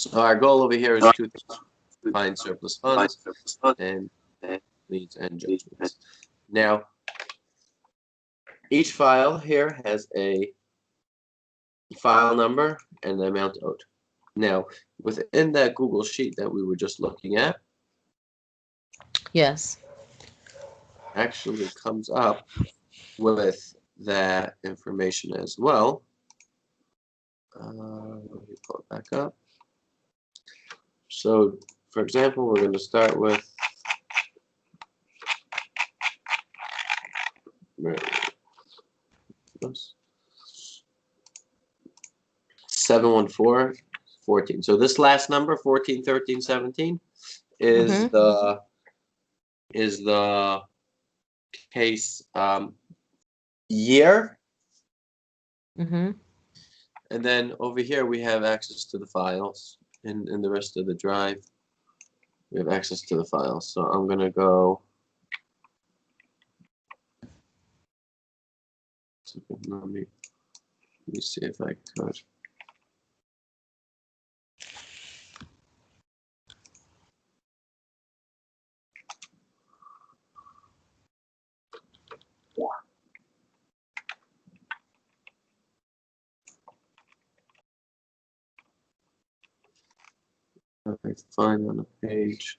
So our goal over here is to find surplus funds and leads and judgments. Now, each file here has a file number and the amount owed. Now, within that Google Sheet that we were just looking at, yes, actually comes up with that information as well. Let me pull it back up. So, for example, we're going to start with 71414. So this last number, 14, 13, 17, is the case year. And then over here we have access to the files. In the rest of the drive, we have access to the files. So I'm going to go. Let me see if I could. If I find on a page.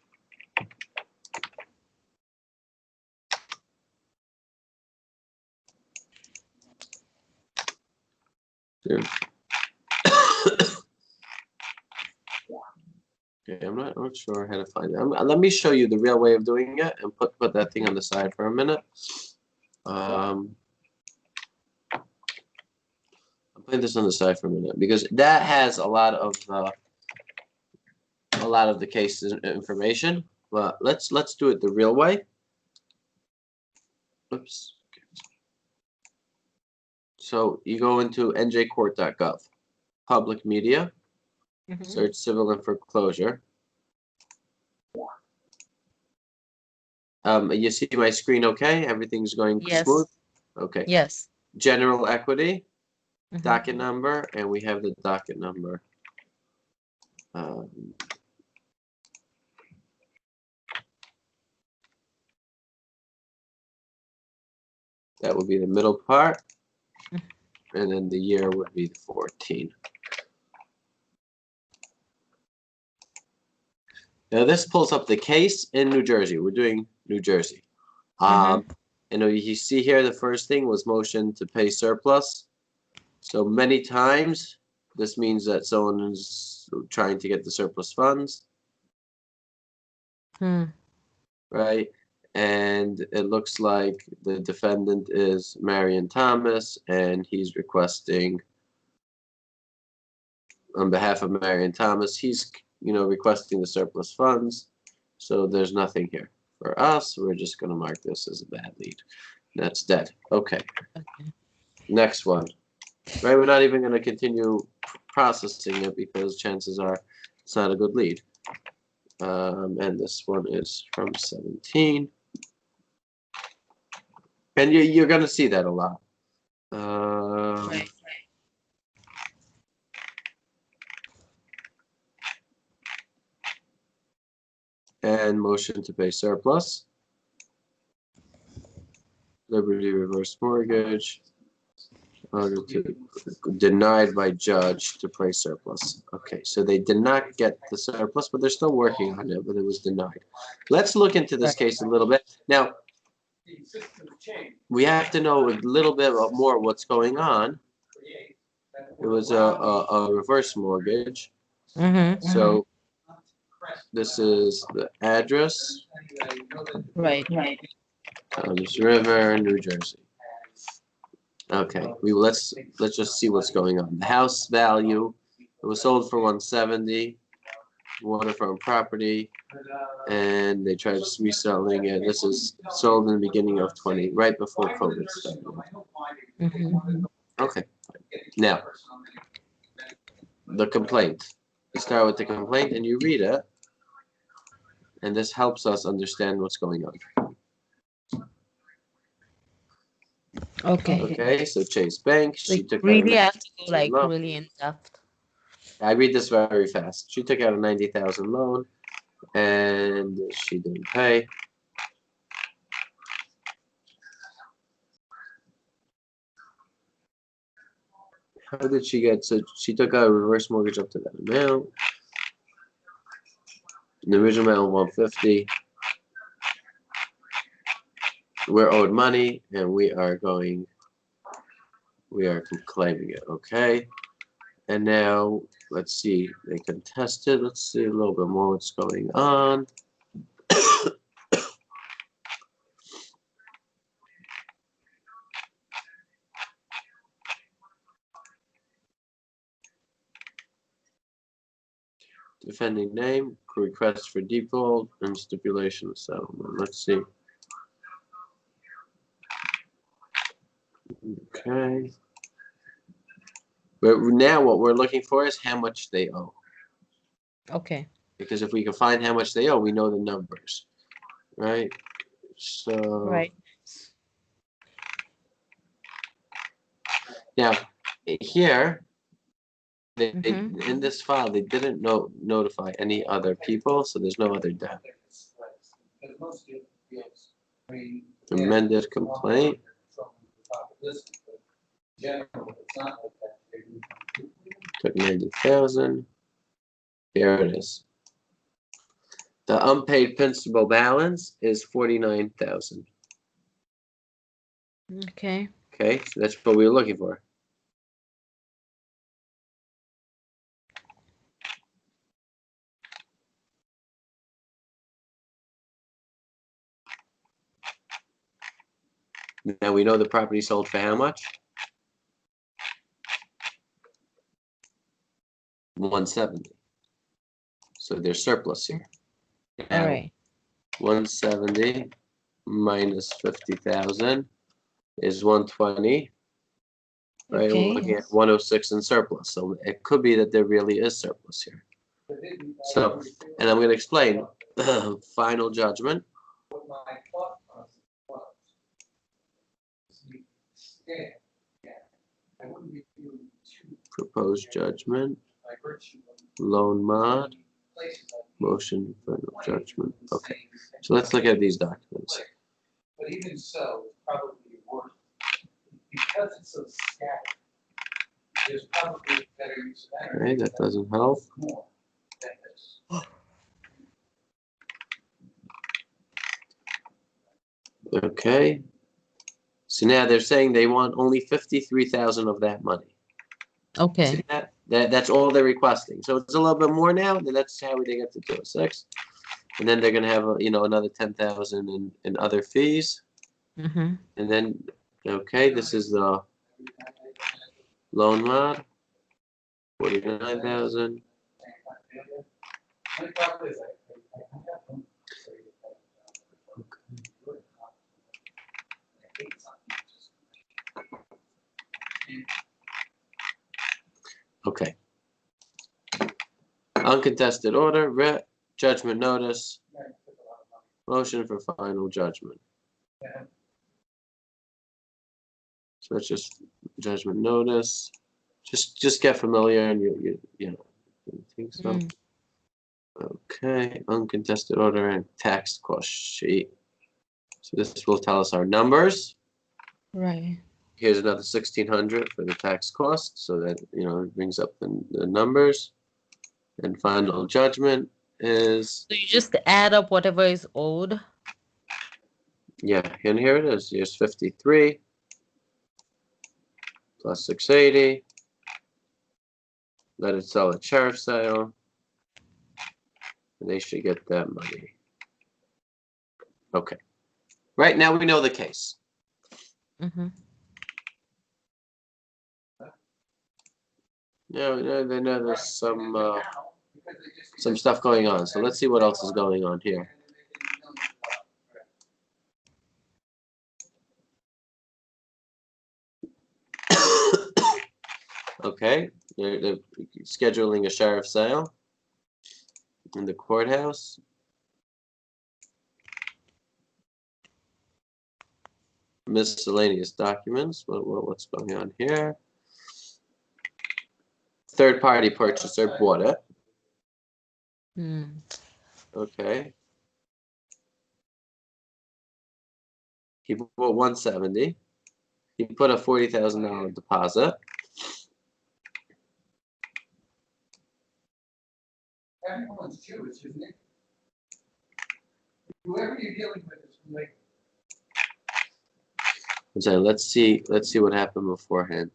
There. Okay, I'm not sure how to find it. Let me show you the real way of doing it and put that thing on the side for a minute. I'm putting this on the side for a minute because that has a lot of the case information. But let's do it the real way. Oops. So you go into njcourt.gov, public media, search civil and foreclosure. You see my screen okay? Everything's going smooth? Okay. Yes. General equity, docket number, and we have the docket number. That would be the middle part. And then the year would be 14. Now this pulls up the case in New Jersey. We're doing New Jersey. And you see here the first thing was motion to pay surplus. So many times this means that someone is trying to get the surplus funds. Right? And it looks like the defendant is Marion Thomas, and he's requesting, on behalf of Marion Thomas, he's requesting the surplus funds. So there's nothing here for us. We're just going to mark this as a bad lead. That's dead. Okay. Next one. Right, we're not even going to continue processing it because chances are it's not a good lead. And this one is from 17. And you're going to see that a lot. Right. And motion to pay surplus. Liberty reverse mortgage. Denied by judge to pay surplus. Okay, so they did not get the surplus, but they're still working on it, but it was denied. Let's look into this case a little bit. Now, we have to know a little bit more what's going on. It was a reverse mortgage. So this is the address. Right. Thomas River, New Jersey. Okay, let's just see what's going on. The house value, it was sold for 170, waterfront property, and they tried reselling it. This is sold in the beginning of 20, right before COVID started. Okay, now the complaint. You start with the complaint and you read it, and this helps us understand what's going on. Okay. Okay, so Chase Bank, she took really have to go really in depth. I read this very fast. She took out a 90,000 loan, and she didn't pay. How did she get? So she took out a reverse mortgage up to that amount. The original amount 150. We're owed money, and we are claiming it. Okay. And now let's see. They contested. Let's see a little bit more what's going on. Defending name, request for default, and stipulation of settlement. Let's see. Okay. But now what we're looking for is how much they owe. Okay. Because if we can find how much they owe, we know the numbers, right? So Right. now here, in this file, they didn't notify any other people, so there's no other debt. Amended complaint. Took 90,000. Here it is. The unpaid principal balance is 49,000. Okay. Okay, so that's what we were looking for. Now we know the property sold for how much? 170. So there's surplus here. Now, All right. 170 minus 50,000 is 120. Right, Okay, we're looking at 106 in surplus. So it could be that there really is surplus here. So, and I'm going to explain final judgment. Proposed judgment. Loan mod. Motion for judgment. Okay. So let's look at these documents. But even so, it's probably worth because it's so scattered. There's probably a better use of energy. Okay, that doesn't help. More than this. Okay. So now they're saying they want only 53,000 of that money. okay. See that? That's all they're requesting. So it's a little bit more now. Then that's how they get to 206. And then they're going to have another 10,000 in other fees. Mm-hmm. And then this is the loan mod. 49,000. Okay. Uncontested order, judgment notice, motion for final judgment. So it's just judgment notice. Just get familiar, and you think so. Okay, uncontested order and tax cost sheet. So this will tell us our numbers. Right. Here's another 1,600 for the tax cost, so that it brings up the numbers. And final judgment is, So you just add up whatever is owed. yeah, and here it is. Here's 53 plus 680. Let it sell at sheriff sale. And they should get that money. Okay. Right now we know the case. Mm-hmm. Yeah, they know there's some stuff going on. So let's see what else is going on here. Okay, they're scheduling a sheriff sale in the courthouse. Miscellaneous documents. What's going on here? third-party purchaser bought it. Hmm. Okay. He bought 170. He put a $40,000 deposit. Everyone's Jewish, isn't it? Whoever you're dealing with is related. So let's see what happened beforehand.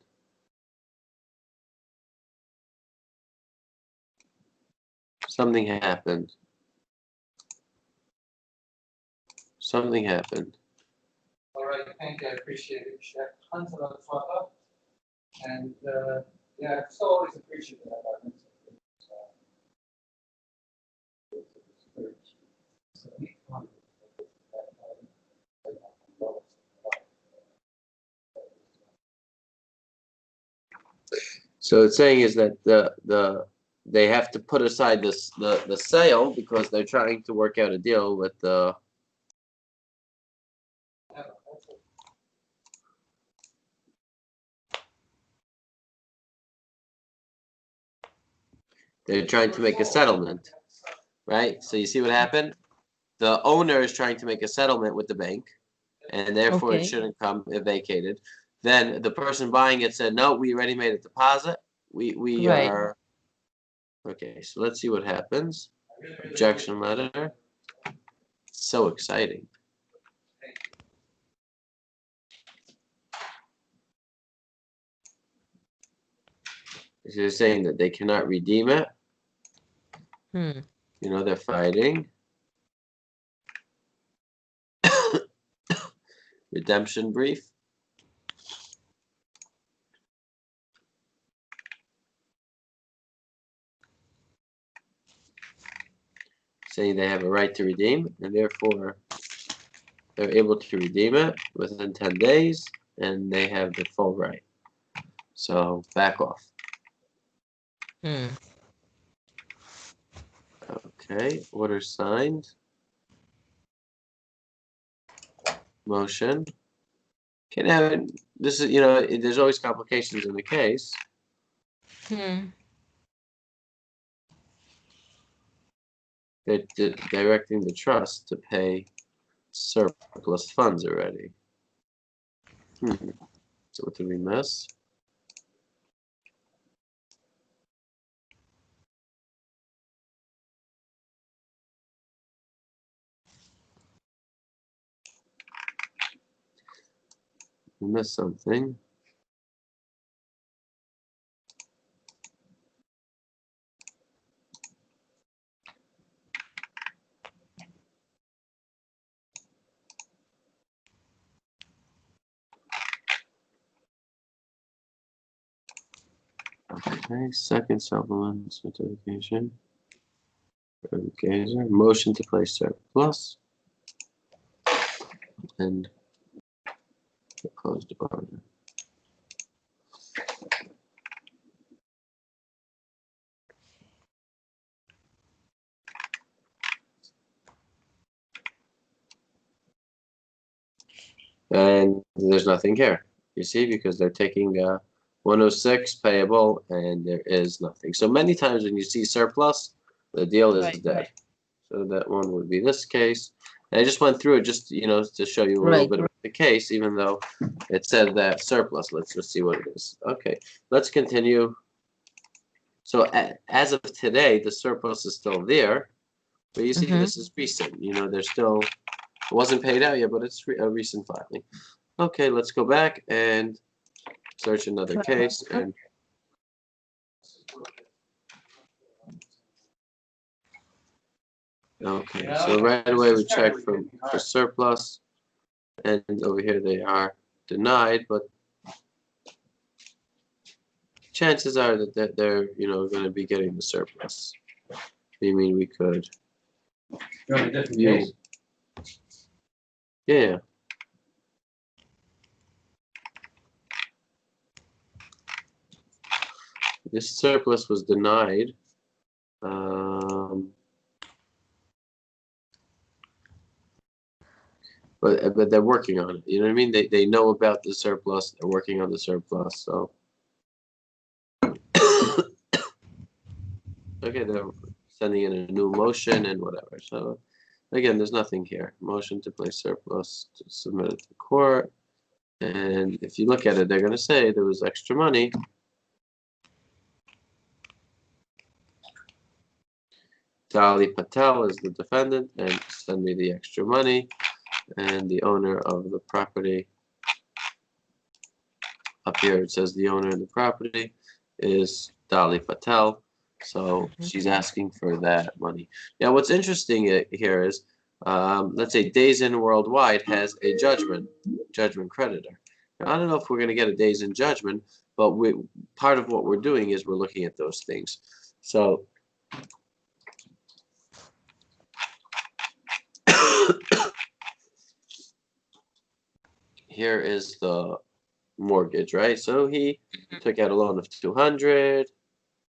Something happened. Something happened. All right, thank you, I appreciate it. You have tons of other stuff. And, yeah, it's always appreciated about it. So it's saying is that they have to put aside the sale because they're trying to work out a deal with the. They're trying to make a settlement, right? So you see what happened? The owner is trying to make a settlement with the bank, and therefore it Okay. shouldn't come vacated. Then the person buying it said, "No, we already made a deposit. We Right. are." Okay, so let's see what happens. Objection letter. So exciting. They're saying that they cannot redeem it. Hmm. You know, they're fighting. Redemption brief. Saying they have a right to redeem, and therefore they're able to redeem it within 10 days, and they have the full right. So back off. Hmm. Okay, order signed. Motion. Okay, now this is, there's always complications in the case. Hmm. They're directing the trust to pay surplus funds already. So what did we miss? We missed something. Okay, second supplement certification. Gazer, motion to place surplus. And closed order. And there's nothing here. You see, because they're taking 106 payable, and there is nothing. So many times when you see surplus, the deal is Right. dead. So that one would be this case. And I just went through it just, to show you a little Right. bit about the case, even though it said that surplus. Let's just see what it is. Okay, let's continue. So as of today, the surplus is still there. But you see, Mhm. this is recent. There's still, it wasn't paid out yet, but it's a recent filing. Okay, let's go back and search another case. And okay, so right away we check for surplus, and over here they are denied, but chances are that they're going to be getting the surplus. You mean we could? You're on a different view- case? Yeah. This surplus was denied. But they're working on it. You know what I mean? They know about the surplus. They're working on the surplus. So Okay, they're sending in a new motion and whatever. So again, there's nothing here. Motion to place surplus to submit it to court. And if you look at it, they're going to say there was extra money. Dali Patel is the defendant and send me the extra money. And the owner of the property, up here it says the owner of the property is Dali Patel. So she's asking for that money. Now, what's interesting here is, let's say Days In Worldwide has a judgment creditor. Now, I don't know if we're going to get a Days In judgment, but part of what we're doing is we're looking at those things. So here is the mortgage, right? So he took out a loan of 200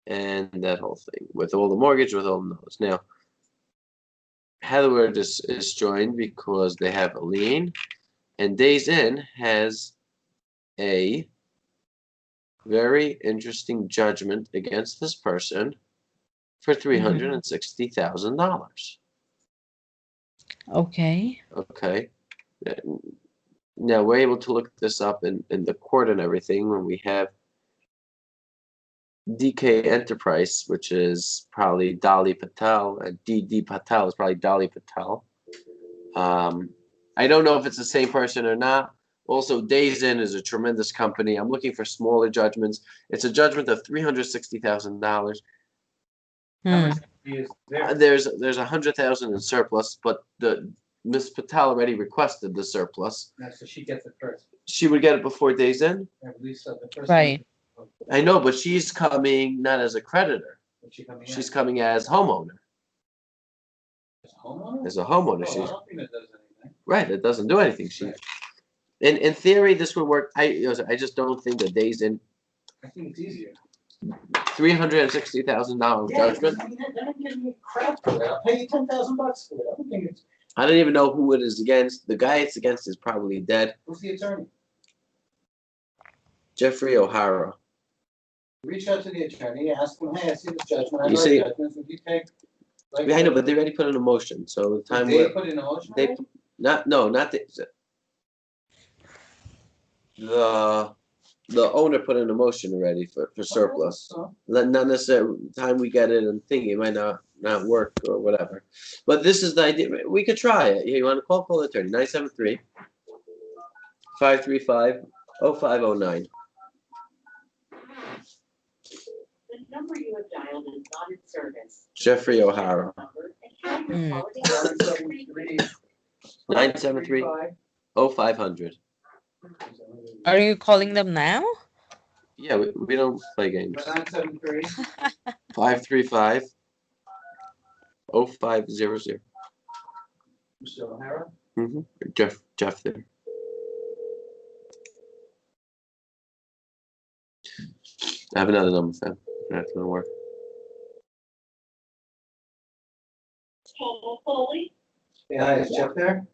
and that whole thing with all the mortgage, with all the notes. Now, Heatherwood is joined because they have a lien, and Days In has a very interesting judgment against this person for $360,000. Okay. Okay. Now we're able to look this up in the court and everything when we have DK Enterprise, which is probably Dali Patel, and DD Patel is probably Dali Patel. I don't know if it's the same person or not. Also, Days In is a tremendous company. I'm looking for smaller judgments. It's a judgment of $360,000. There's $100,000 in surplus, but the Miss Patel already requested the surplus. Yeah, so she gets it first. She would get it before Days In. I believe so. The first Right. I know, but she's coming not as a creditor. What's she coming She's coming as homeowner. as a homeowner? As a homeowner, Oh, I she's don't think that does anything. right. It doesn't do anything. She, in theory, this would work. I just don't think that Days In I think it's easier. $360,000 judgment. I mean, they're not giving me crap for that. I'll pay you $10,000 for it. I don't think it's. I don't even know who it is against. The guy it's against is probably dead. Who's the attorney? Jeffrey O'Hara. Reach out to the attorney, ask him, hey, I see this judgment. I You write see- judgments. Would you take? Like, I know, but they already put in a motion. So the time they where put in a motion. they already? not the owner put in a motion already for surplus. So, Not necessarily time we get it and think it might not work or whatever. But this is the idea. We could try it. You want to call the attorney 973-535-0509. The number you have dialed is not in service. Jeffrey O'Hara. 973-0500. Are you calling them now? Yeah, we don't play games. 973. 535-0500. Mr. O'Hara. Jeff there. I have another number, fam. That's gonna work. Foley, Yeah, hi, is Jeff there?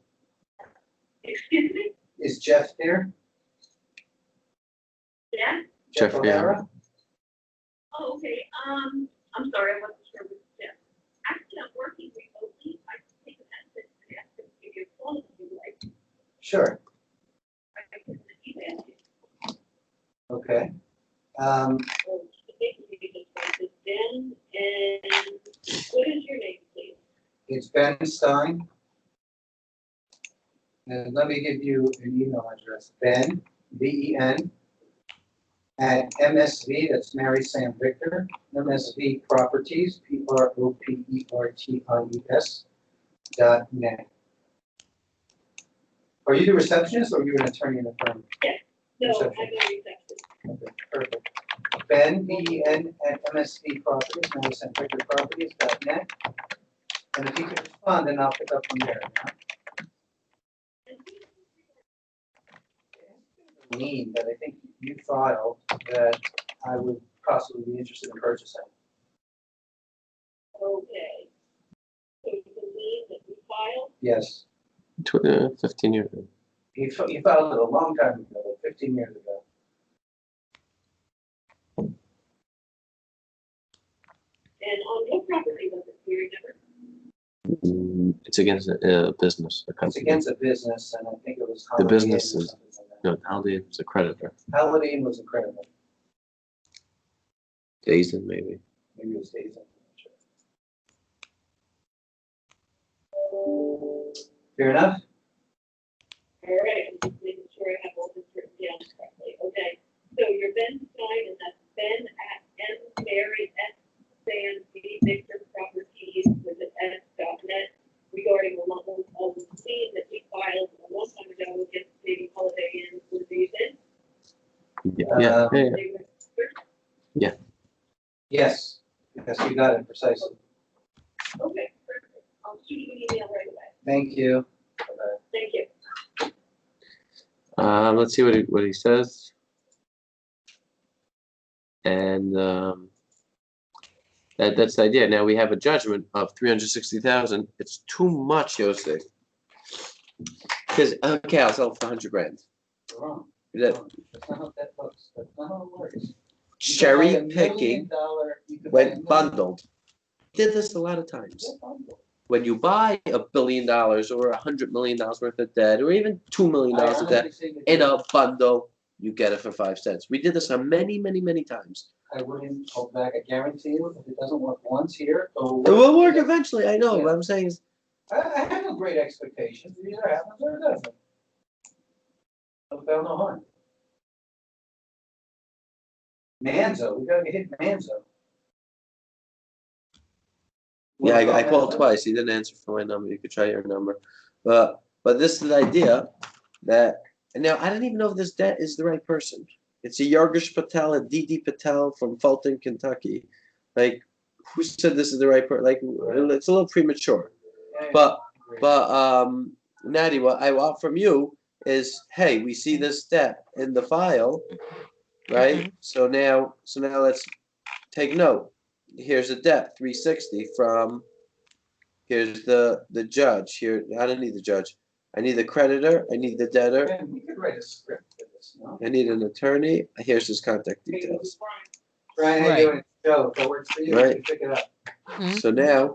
excuse me, Is Jeff there? yeah? Jeff, O'Hara? Oh, okay, I'm sorry, I wasn't sure which Jeff. Actually, I'm working remotely, I can take a message and ask them to give you a call if you like, Sure. I can email you. Okay. So, basically, this one is Ben, and what is your name, please? It's Ben Stein. And let me give you an email address, Ben, B-E-N, at MSV, that's Mary Sam Victor, MSV Properties, Properties, .net. Are you the receptionist or are you an attorney in the firm? No, I'm a Reception. receptionist. Okay, perfect. Ben, B-E-N, at MSV Properties, Mary Sam Victor Properties.net. And if you can respond, then I'll pick up from there. Need that I think you filed that I would possibly be interested in purchasing. Okay. So you believe that we filed? Yes, 15 years ago. you filed it a long time ago, like 15 years ago. And on what property was it, do you remember? It's against a business, a It's company. against a business, and I think it was. The Holiday business Inn or is- something like that. No, Holiday Inn was a creditor. Holiday Inn was a creditor. Dazen, maybe. Maybe it was Days. Fair enough? All right, I'm just making sure I have all this written down correctly. Okay, so your Ben Stein, and that's Ben at M. Mary S. San V. Victor Properties with an S.net regarding a loan of the lien that we filed a long time ago against the Holiday Inn for the event. Yeah. Yes. Yes, you got it precisely. Okay, perfect. I'll shoot you an email right away. Thank you. Thank you. Let's see what he says. And that's the idea. Now we have a judgment of 360,000. It's too much, Yosef. Because okay, I'll sell it for 100 grand. Wrong. That That's not how that looks. That's not how it works. cherry picking when when bundled. Did this a lot of times. When you buy $1 billion or $100 million worth of debt, or even $2 million of debt in a bundle, you get it for 5 cents. We did this on many, many, many times. I wouldn't hold back. I guarantee you, if it doesn't work once here, It will work eventually. I know. Yeah. What I'm saying is, I have no great expectations. It either happens or it doesn't. No foul, no harm. Manzo, we gotta hit Manzo. yeah, I called twice. He didn't answer for my number. You could try your number, but this is the idea that. And now I don't even know if this debt is the right person. It's a Yogesh Patel, a D.D. Patel from Fulton, Kentucky. Like, who said this is the right person? Like, it's a little premature. But Natty, what I want from you is, hey, we see this debt in the file, right? So now let's take note. Here's a debt, 360 from. Here's the judge. Here, I don't need the judge. I need the creditor. I need the debtor. Man, we could write a script for this, no? I need an attorney. Here's his contact details. Brian, how you doing? Joe, if that works for you, Right. you pick it up. Mhm. So now,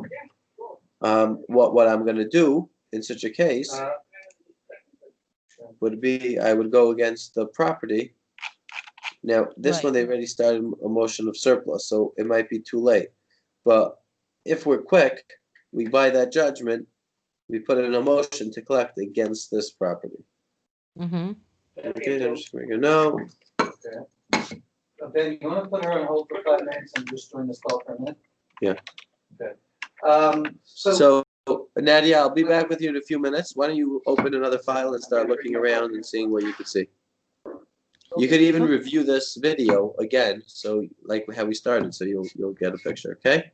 what I'm gonna do in such a case would be I would go against the property. Now, this Right. one they already started a motion of surplus, so it might be too late. But if we're quick, we buy that judgment, we put it in a motion to collect against this property. Mhm. Okay, I'm just making a note. Ben, you wanna put her on hold for 5 minutes and just join this call for a minute? Yeah. Okay. So, Nadia, I'll be back with you in a few minutes. Why don't you open another file and start looking around and seeing what you could see. You could even Okay. review this video again, so like how we started, so you'll get a picture, okay?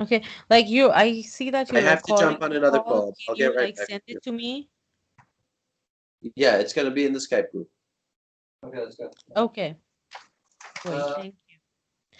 Okay. Like I see that I you're have to jump recording on the another call. call. I'll Can you get right like back send to you. it to me? Yeah, it's gonna be in the Skype group. Okay, let's go. Okay. Wait, Uh, thank